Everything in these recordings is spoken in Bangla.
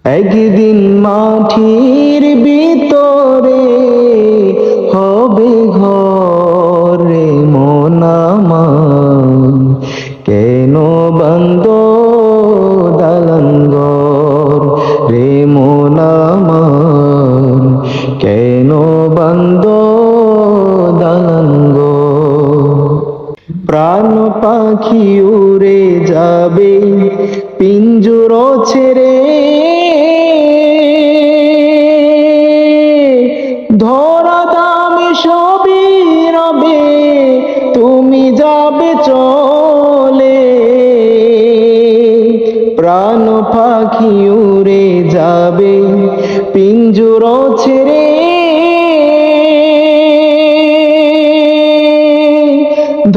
একদিন মাটির ভিতরে হবে ঘরে মন আমার, কেন বান্দ দালান ঘর রে মন আমার, কেন বান্দ দালান ঘর। প্রাণ পাখি উড়ে যাবে পিঞ্জর ছেড়ে, ধরা দামে সবই রবে তুমি যাবে চলে। প্রাণ পাখি উড়ে যাবে পিঞ্জর ছেড়ে,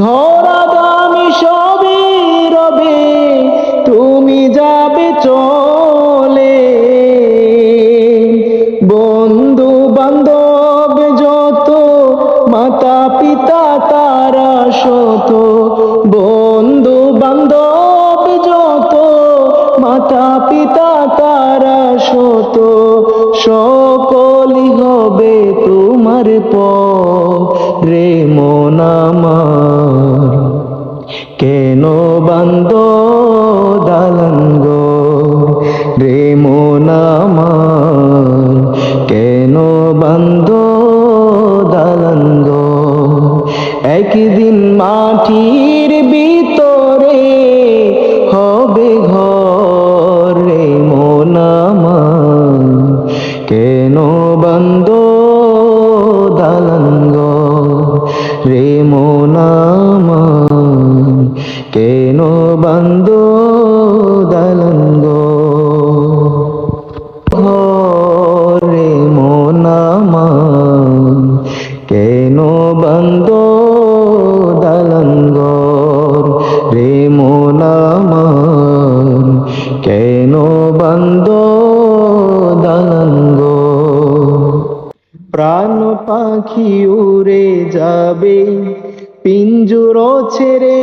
ধরা দামে সবই রবে তুমি যাবে চলে। বন্ধু বান্ধব যত মাতা পিতা তারা শত, বন্ধু বান্ধব যত মাতা পিতা তারা শত, সকলই হবে তোমার পরে মন আমার, কেন বান্দ দালান ঘর রে মন আমার, কেন বান্দ দালান ঘর। একদিন মাটির ভিতরে হবে ঘর রে মন আমার, কেন বান্দ দালান ঘর রে মন আমার, কেন বান্দ দালান ঘর রে মন আমার, কেন বান্দ দালান ঘর রে মন আমার, কেন বান্দ দালান ঘর। প্রাণ পাখি উড়ে যাবে পিঞ্জর ছেড়ে,